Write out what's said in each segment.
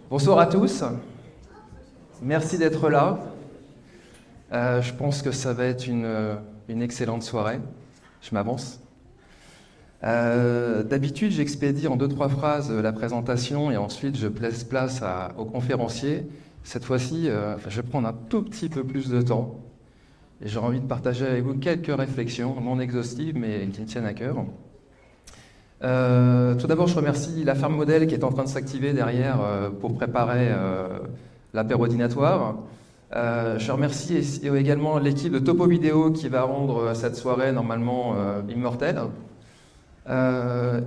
Bonsoir à tous, merci d'être là. Je pense que ça va être une excellente soirée, je m'avance. D'habitude, j'expédie en 2-3 phrases la présentation et ensuite je laisse place au conférencier. Cette fois-ci, je vais prendre un tout petit peu plus de temps et j'aurais envie de partager avec vous quelques réflexions, non exhaustives mais qui me tiennent à cœur. Tout d'abord, je remercie la ferme modèle qui est en train de s'activer derrière pour préparer l'apéro-dînatoire. Je remercie également l'équipe de Topo Vidéo qui va rendre cette soirée normalement immortelle. Je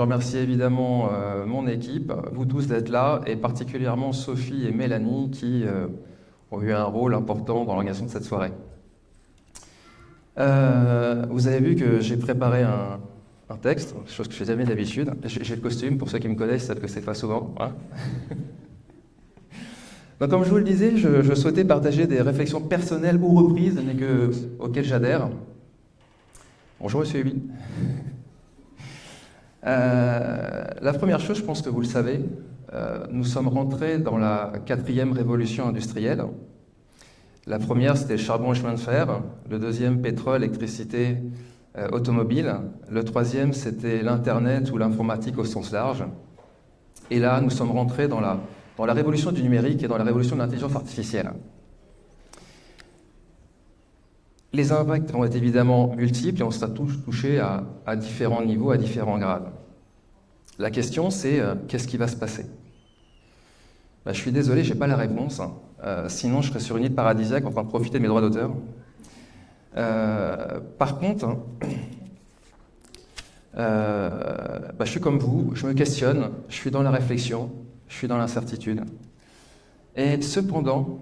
remercie évidemment mon équipe, vous tous d'être là, et particulièrement Sophie et Mélanie qui ont eu un rôle important dans l'organisation de cette soirée. Vous avez vu que j'ai préparé un texte, chose que je fais jamais d'habitude. J'ai le costume, pour ceux qui me connaissent, savent que c'est pas souvent. Hein. Donc, comme je vous le disais, je souhaitais partager des réflexions personnelles ou reprises, mais auxquelles j'adhère. Bonjour, monsieur Huby. La première chose, je pense que vous le savez, nous sommes rentrés dans la 4e révolution industrielle. La première, c'était le charbon et chemin de fer. Le deuxième, pétrole, électricité, automobile. Le troisième, c'était l'Internet ou l'informatique au sens large. Et là, nous sommes rentrés dans la révolution du numérique et dans la révolution de l'intelligence artificielle. Les impacts vont être évidemment multiples et on sera tous touchés à différents niveaux, à différents grades. La question, c'est qu'est-ce qui va se passer ? Je suis désolé, je n'ai pas la réponse. Sinon, je serais sur une île paradisiaque en train de profiter de mes droits d'auteur. Par contre, je suis comme vous, je me questionne, je suis dans la réflexion, je suis dans l'incertitude. Et cependant,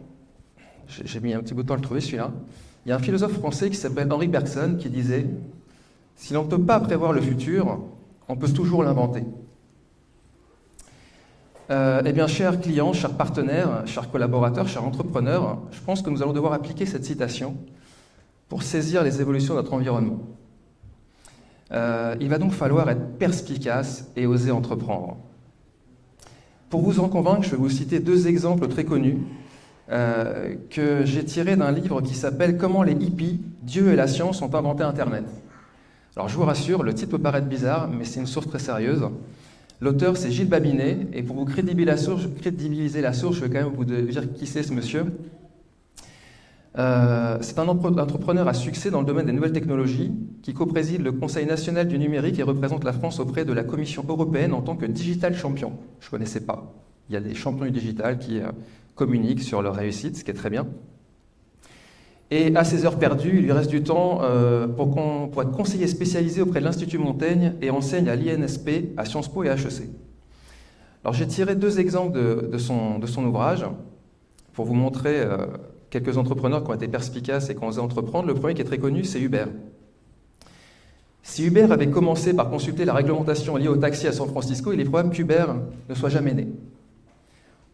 j'ai mis un petit bout de temps à le trouver celui-là, il y a un philosophe français qui s'appelle Henri Bergson qui disait « Si l'on ne peut pas prévoir le futur, on peut toujours l'inventer ». Eh bien, chers clients, chers partenaires, chers collaborateurs, chers entrepreneurs, je pense que nous allons devoir appliquer cette citation pour saisir les évolutions de notre environnement. Il va donc falloir être perspicace et oser entreprendre. Pour vous en convaincre, je vais vous citer 2 exemples très connus que j'ai tirés d'un livre qui s'appelle « Comment les hippies, Dieu et la science ont inventé Internet ». Alors, je vous rassure, le titre peut paraître bizarre, mais c'est une source très sérieuse. L'auteur, c'est Gilles Babinet, et pour vous crédibiliser la source, je vais quand même vous dire qui c'est ce monsieur. C'est un entrepreneur à succès dans le domaine des nouvelles technologies, qui co-préside le Conseil national du numérique et représente la France auprès de la Commission européenne en tant que digital champion. Je ne connaissais pas. Il y a des champions du digital qui communiquent sur leur réussite, ce qui est très bien. Et à ses heures perdues, il lui reste du temps pour être conseiller spécialisé auprès de l'Institut Montaigne et enseigne à l'INSP, à Sciences Po et à HEC. Alors j'ai tiré 2 exemples de son ouvrage pour vous montrer quelques entrepreneurs qui ont été perspicaces et qui ont osé entreprendre. Le premier qui est très connu, c'est Uber. Si Uber avait commencé par consulter la réglementation liée au taxi à San Francisco, il est probable qu'Uber ne soit jamais né.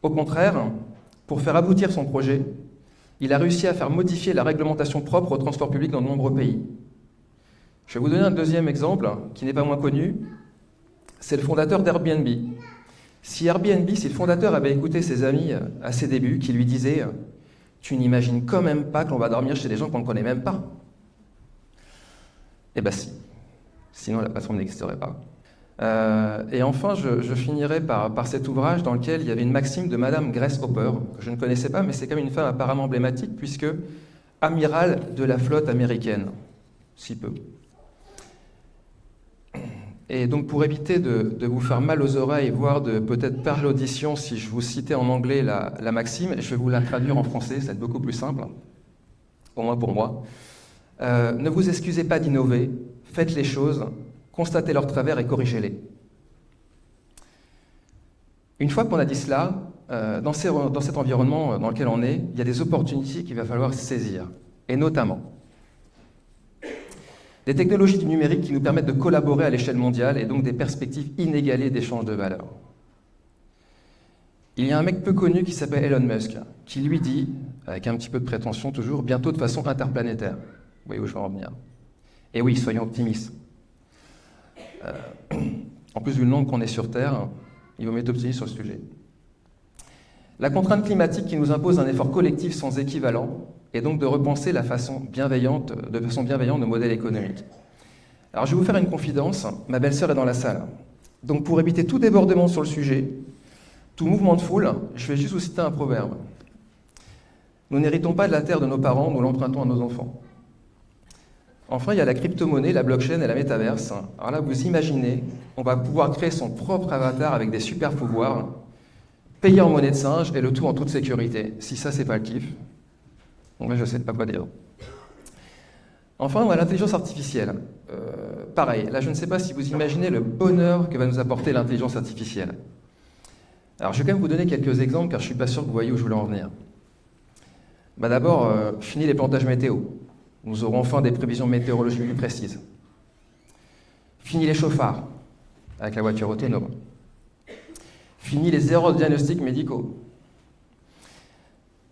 Au contraire, pour faire aboutir son projet, il a réussi à faire modifier la réglementation propre au transport public dans de nombreux pays. Je vais vous donner un deuxième exemple, qui n'est pas moins connu. C'est le fondateur d'Airbnb. Si le fondateur avait écouté ses amis à ses débuts, qui lui disaient « Tu n'imagines quand même pas que l'on va dormir chez des gens qu'on ne connaît même pas ?» Eh bien si. Sinon la plateforme n'existerait pas. Et enfin, je finirai par cet ouvrage dans lequel il y avait une maxime de Madame Grace Hopper, que je ne connaissais pas, mais c'est quand même une femme apparemment emblématique, puisque amirale de la flotte américaine. Si peu. Et donc, pour éviter de vous faire mal aux oreilles, voire de peut-être perdre l'audition si je vous citais en anglais la maxime, je vais vous la traduire en français, ça va être beaucoup plus simple, au moins pour moi. Ne vous excusez pas d'innover, faites les choses, constatez leurs travers et corrigez-les. Une fois qu'on a dit cela, dans cet environnement dans lequel on est, il y a des opportunités qu'il va falloir saisir, et notamment des technologies du numérique qui nous permettent de collaborer à l'échelle mondiale et donc des perspectives inégalées d'échange de valeurs. Il y a un mec peu connu qui s'appelle Elon Musk, qui lui dit, avec un petit peu de prétention toujours, bientôt de façon interplanétaire. Vous voyez où je veux en venir. Et oui, soyons optimistes. En plus, vu le nombre qu'on est sur Terre, Il vaut mieux être optimiste sur le sujet. La contrainte climatique qui nous impose un effort collectif sans équivalent est donc de repenser de façon bienveillante nos modèles économiques. Alors je vais vous faire une confidence, ma belle-sœur est dans la salle. Donc pour éviter tout débordement sur le sujet, tout mouvement de foule, je vais juste vous citer un proverbe. Nous n'héritons pas de la terre de nos parents, nous l'empruntons à nos enfants. Enfin, il y a la crypto-monnaie, la blockchain et la métaverse. Alors là, vous imaginez, on va pouvoir créer son propre avatar avec des super pouvoirs, payer en monnaie de singe et le tout en toute sécurité. Si ça, c'est pas le kiff, donc là, je sais pas quoi dire. Enfin, on a l'intelligence artificielle. Pareil, là, je ne sais pas si vous imaginez le bonheur que va nous apporter l'intelligence artificielle. Alors, je vais quand même vous donner quelques exemples, car je ne suis pas sûr que vous voyez où je voulais en venir. D'abord, fini les plantages météo. Nous aurons enfin des prévisions météorologiques plus précises. Fini les chauffards, avec la voiture autonome. Fini les erreurs de diagnostics médicaux.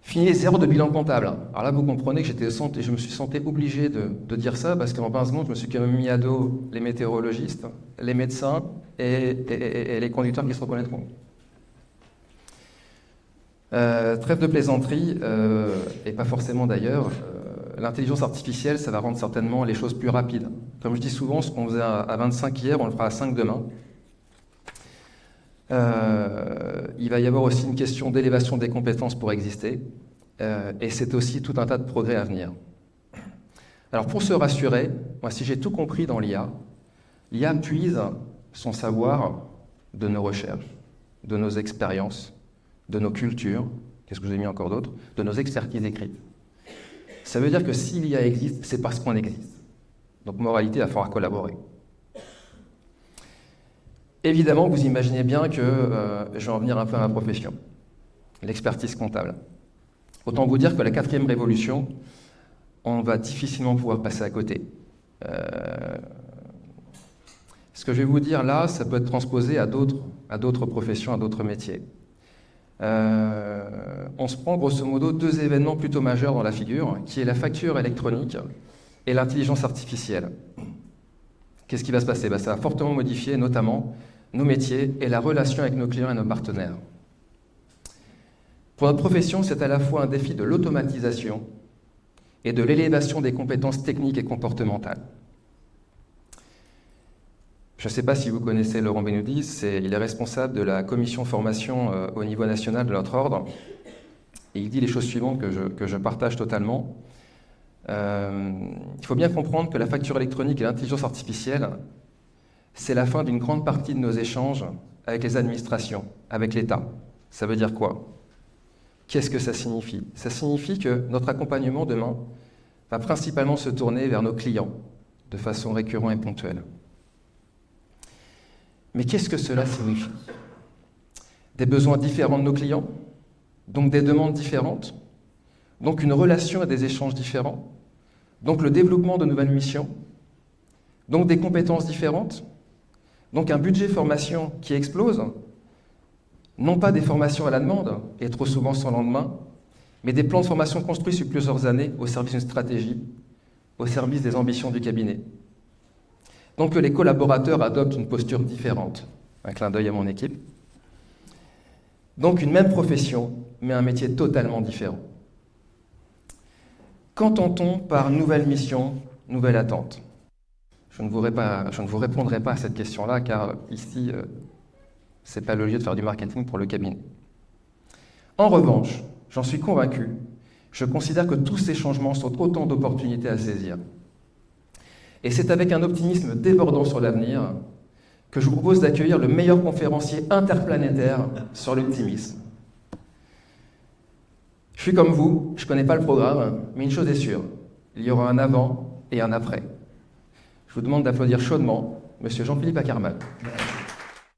Fini les erreurs de bilan comptable. Alors là, vous comprenez que je me suis senti obligé de dire ça, parce qu'en 20 secondes, je me suis quand même mis à dos les météorologistes, les médecins et les conducteurs qui se reconnaîtront. Trêve de plaisanterie, et pas forcément d'ailleurs, l'intelligence artificielle, ça va rendre certainement les choses plus rapides. Comme je dis souvent, ce qu'on faisait à 25 hier, on le fera à 5 demain. Il va y avoir aussi une question d'élévation des compétences pour exister, et c'est aussi tout un tas de progrès à venir. Alors pour se rassurer, moi si j'ai tout compris dans l'IA puise son savoir de nos recherches, de nos expériences, de nos cultures, qu'est-ce que je vous ai mis encore d'autre, de nos expertises écrites. Ça veut dire que si l'IA existe, c'est parce qu'on existe. Donc moralité, il va falloir collaborer. Évidemment, vous imaginez bien que je vais en venir un peu à ma profession, l'expertise comptable. Autant vous dire que la 4e révolution, on va difficilement pouvoir passer à côté. Ce que je vais vous dire là, ça peut être transposé à d'autres professions, à d'autres métiers. On se prend grosso modo 2 événements plutôt majeurs dans la figure, qui est la facture électronique et l'intelligence artificielle. Qu'est-ce qui va se passer ? Ça va fortement modifier notamment nos métiers et la relation avec nos clients et nos partenaires. Pour notre profession, c'est à la fois un défi de l'automatisation et de l'élévation des compétences techniques et comportementales. Je ne sais pas si vous connaissez Laurent Benoudi, il est responsable de la commission formation au niveau national de notre ordre. Et il dit les choses suivantes que je partage totalement. Il faut bien comprendre que la facture électronique et l'intelligence artificielle, c'est la fin d'une grande partie de nos échanges avec les administrations, avec l'État. Ça veut dire quoi ? Qu'est-ce que ça signifie ? Ça signifie que notre accompagnement demain va principalement se tourner vers nos clients de façon récurrente et ponctuelle. Mais qu'est-ce que cela signifie ? Des besoins différents de nos clients, donc des demandes différentes, donc une relation et des échanges différents, donc le développement de nouvelles missions, donc des compétences différentes, donc un budget formation qui explose, non pas des formations à la demande, et trop souvent sans lendemain, mais des plans de formation construits sur plusieurs années au service d'une stratégie, au service des ambitions du cabinet. Donc que les collaborateurs adoptent une posture différente, un clin d'œil à mon équipe. Donc une même profession, mais un métier totalement différent. Qu'entend-on par nouvelle mission, nouvelle attente ? Je ne vous répondrai pas à cette question-là, car ici, ce n'est pas le lieu de faire du marketing pour le cabinet. En revanche, j'en suis convaincu, je considère que tous ces changements sont autant d'opportunités à saisir. Et c'est avec un optimisme débordant sur l'avenir que je vous propose d'accueillir le meilleur conférencier interplanétaire sur l'optimisme. Je suis comme vous, je ne connais pas le programme, mais une chose est sûre, il y aura un avant et un après. Je vous demande d'applaudir chaudement M. Jean-Philippe Ackermann.